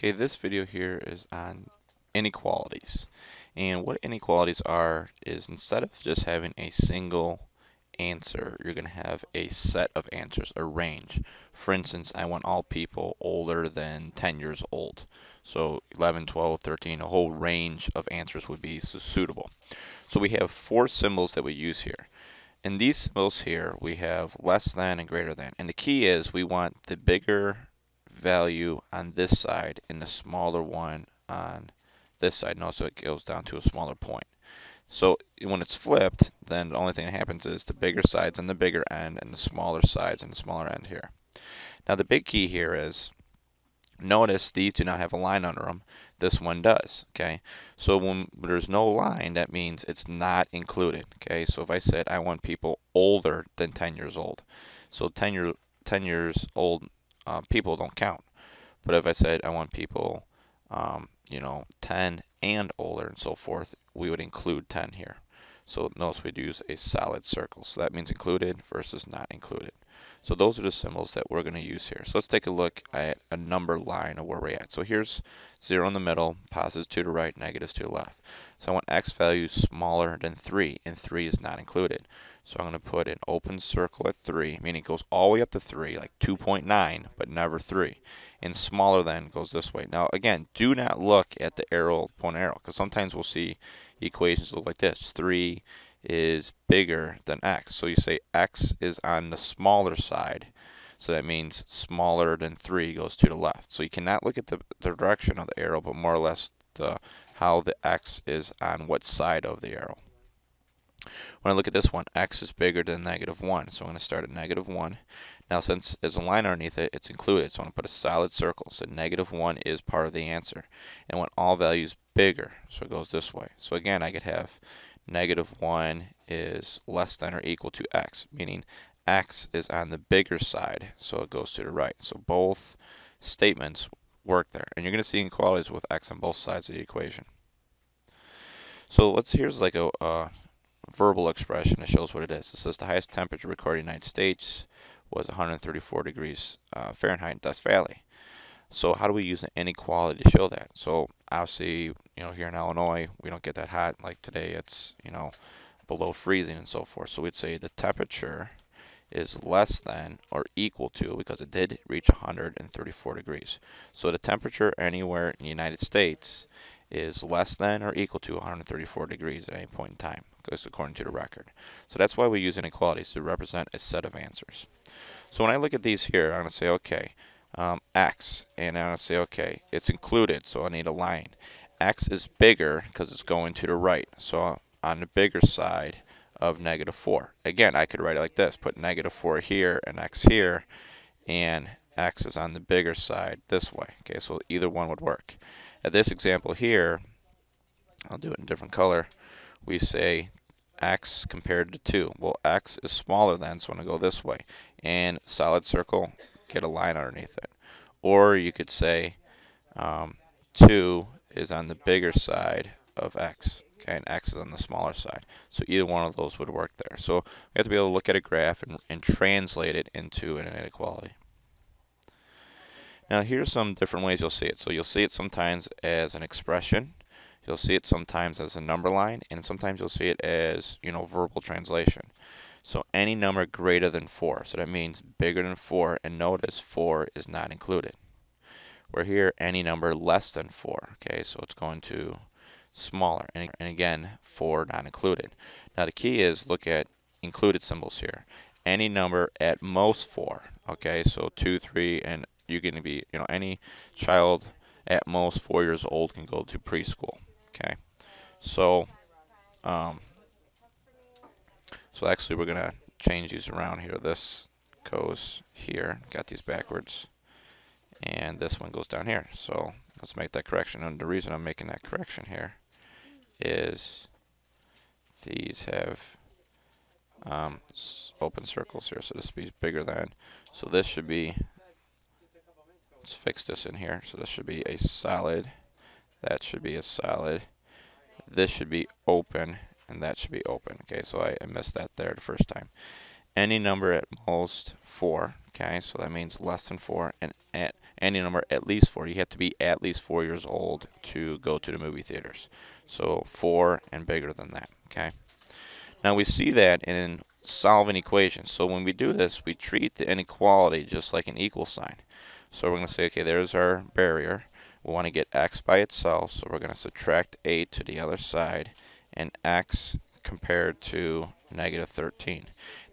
Okay, this video here is on inequalities. And what inequalities are is instead of just having a single answer, you're going to have a set of answers, a range. For instance, I want all people older than 10 years old. So 11, 12, 13, a whole range of answers would be suitable. So we have four symbols that we use here. In these symbols here, we have less than and greater than. And the key is we want the bigger value on this side and the smaller one on this side. Notice it goes down to a smaller point. So when it's flipped, then the only thing that happens is the bigger side's on the bigger end and the smaller side's on the smaller end here. Now the big key here is notice these do not have a line under them. This one does, okay? So when there's no line, that means it's not included, okay? So if I said I want people older than 10 years old, so 10 years old people don't count. But if I said I want people, 10 and older and so forth, we would include 10 here. So notice we'd use a solid circle. So that means included versus not included. So those are the symbols that we're going to use here. So let's take a look at a number line of where we're at. So here's 0 in the middle, positives to the right, negatives to the left. So I want x value smaller than 3, and 3 is not included. So I'm going to put an open circle at 3, meaning it goes all the way up to 3, like 2.9, but never 3. And smaller than goes this way. Now again, do not look at the arrow, point arrow, because sometimes we'll see equations look like this. 3 is bigger than x. So you say x is on the smaller side. So that means smaller than 3 goes to the left. So you cannot look at the direction of the arrow, but more or less how the x is on what side of the arrow. When I look at this one, x is bigger than -1. So I'm going to start at -1. Now since there's a line underneath it, it's included. So I'm going to put a solid circle. So -1 is part of the answer. And I want all values bigger. So it goes this way. So again, I could have -1 is less than or equal to x, meaning x is on the bigger side, so it goes to the right. So both statements work there. And you're going to see inequalities with x on both sides of the equation. So here's like a verbal expression that shows what it is. It says the highest temperature recorded in the United States was 134 degrees Fahrenheit in Death Valley. So how do we use an inequality to show that? So obviously, here in Illinois, we don't get that hot. Like today, it's, below freezing and so forth. So we'd say the temperature is less than or equal to, because it did reach 134 degrees. So the temperature anywhere in the United States is less than or equal to 134 degrees at any point in time, because according to the record. So that's why we use inequalities, to represent a set of answers. So when I look at these here, I'm going to say, okay, x, and I'm going to say, okay, it's included, so I need a line. X is bigger because it's going to the right, so on the bigger side of -4. Again, I could write it like this, put -4 here and x here, and x is on the bigger side this way. Okay, so either one would work. At this example here, I'll do it in a different color. We say x compared to 2. Well, x is smaller than, so I'm going to go this way. And solid circle, get a line underneath it. Or you could say 2 is on the bigger side of x. Okay, and x is on the smaller side. So either one of those would work there. So we have to be able to look at a graph and translate it into an inequality. Now here's some different ways you'll see it. So you'll see it sometimes as an expression. You'll see it sometimes as a number line, and sometimes you'll see it as, verbal translation. So any number greater than 4. So that means bigger than 4, and notice 4 is not included. Where here, any number less than 4. Okay, so it's going to smaller, and again, 4 not included. Now the key is look at included symbols here. Any number at most 4. Okay, so 2, 3, and you're going to be, any child at most 4 years old can go to preschool. Okay, so actually we're going to change these around here. This goes here, got these backwards, and this one goes down here. So let's make that correction. And the reason I'm making that correction here is these have open circles here, so this would be bigger than. So this should be, let's fix this in here. So this should be a solid, that should be a solid, this should be open, and that should be open. Okay, so I missed that there the first time. Any number at most 4. Okay, so that means less than 4, and any number at least 4. You have to be at least 4 years old to go to the movie theaters. So 4 and bigger than that, okay? Now we see that in solving equations. So when we do this, we treat the inequality just like an equal sign. So we're going to say, okay, there's our barrier. We want to get x by itself, so we're going to subtract 8 to the other side, and x compared to negative 13.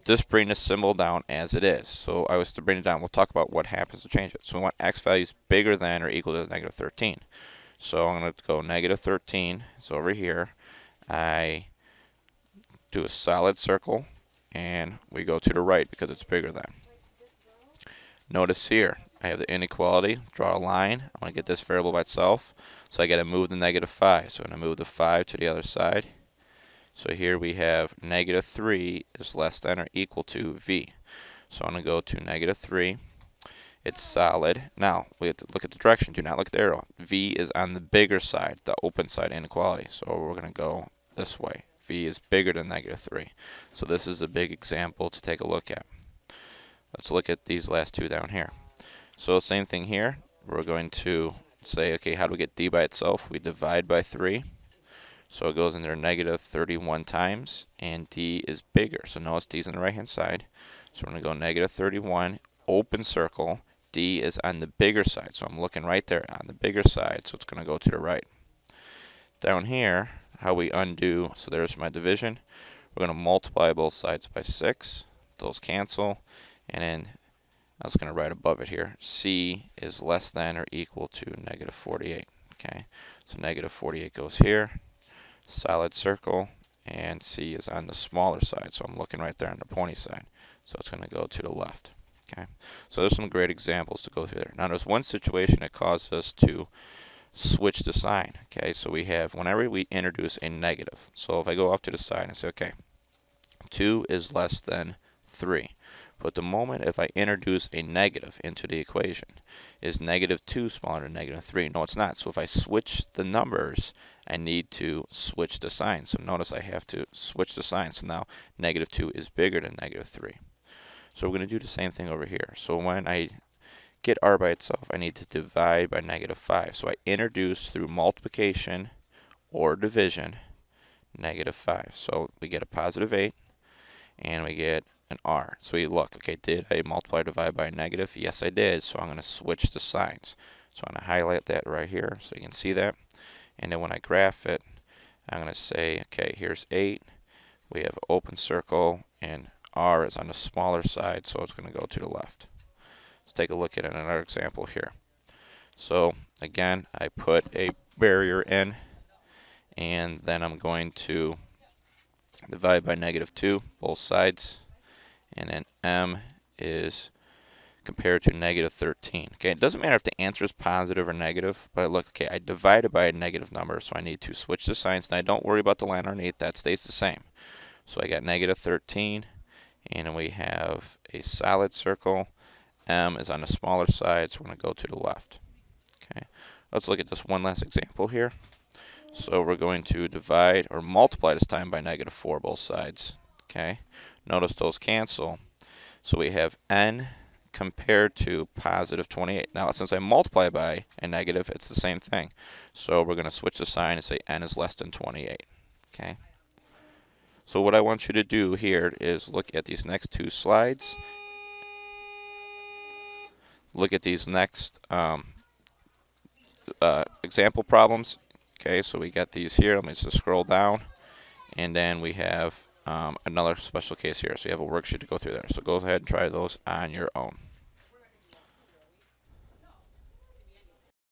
Just bring the symbol down as it is. So I was to bring it down. We'll talk about what happens to change it. So we want x values bigger than or equal to negative 13. So I'm going to go negative 13. So over here, I do a solid circle, and we go to the right because it's bigger than. Notice here, I have the inequality, draw a line. I want to get this variable by itself, so I got to move the negative 5. So I'm going to move the 5 to the other side. So here we have negative 3 is less than or equal to v. So I'm going to go to negative 3. It's solid. Now, we have to look at the direction. Do not look at the arrow. V is on the bigger side, the open side inequality. So we're going to go this way. V is bigger than negative 3. So this is a big example to take a look at. Let's look at these last two down here. So same thing here. We're going to say, okay, how do we get d by itself? We divide by 3. So it goes in there negative 31 times, and d is bigger. So notice d's on the right-hand side. So we're going to go negative 31, open circle. D is on the bigger side. So I'm looking right there on the bigger side, so it's going to go to the right. Down here, how we undo, so there's my division. We're going to multiply both sides by 6. Those cancel. And then I was going to write above it here, c is less than or equal to negative 48. Okay, so negative 48 goes here. Solid circle, and c is on the smaller side, so I'm looking right there on the pointy side, so it's going to go to the left. Okay, so there's some great examples to go through there. Now there's one situation that causes us to switch the sign. Okay, so we have whenever we introduce a negative, so if I go off to the side and say, okay, 2 is less than 3. But the moment if I introduce a negative into the equation, is negative 2 smaller than negative 3? No, it's not. So if I switch the numbers, I need to switch the sign. So notice I have to switch the sign. So now negative 2 is bigger than negative 3. So we're going to do the same thing over here. So when I get r by itself, I need to divide by negative 5. So I introduce through multiplication or division negative 5. So we get a positive 8, and we get an r. So we look, okay, did I multiply or divide by a negative? Yes, I did. So I'm going to switch the signs. So I'm going to highlight that right here so you can see that. And then when I graph it, I'm going to say, okay, here's 8. We have open circle, and r is on the smaller side, so it's going to go to the left. Let's take a look at another example here. So again, I put a barrier in, and then I'm going to divide by negative 2, both sides. And then m is compared to negative 13. Okay, it doesn't matter if the answer is positive or negative, but look, okay, I divided by a negative number, so I need to switch the signs. Now, don't worry about the line underneath, that stays the same. So I got negative 13, and then we have a solid circle. M is on the smaller side, so we're going to go to the left. Okay, let's look at this one last example here. So we're going to divide or multiply this time by negative 4 both sides. Okay, notice those cancel. So we have n compared to positive 28. Now since I multiply by a negative, it's the same thing. So we're going to switch the sign and say n is less than 28. Okay. So what I want you to do here is look at these next two slides. Look at these next example problems. Okay, so we got these here. Let me just scroll down. And then we have another special case here. So you have a worksheet to go through there. So go ahead and try those on your own.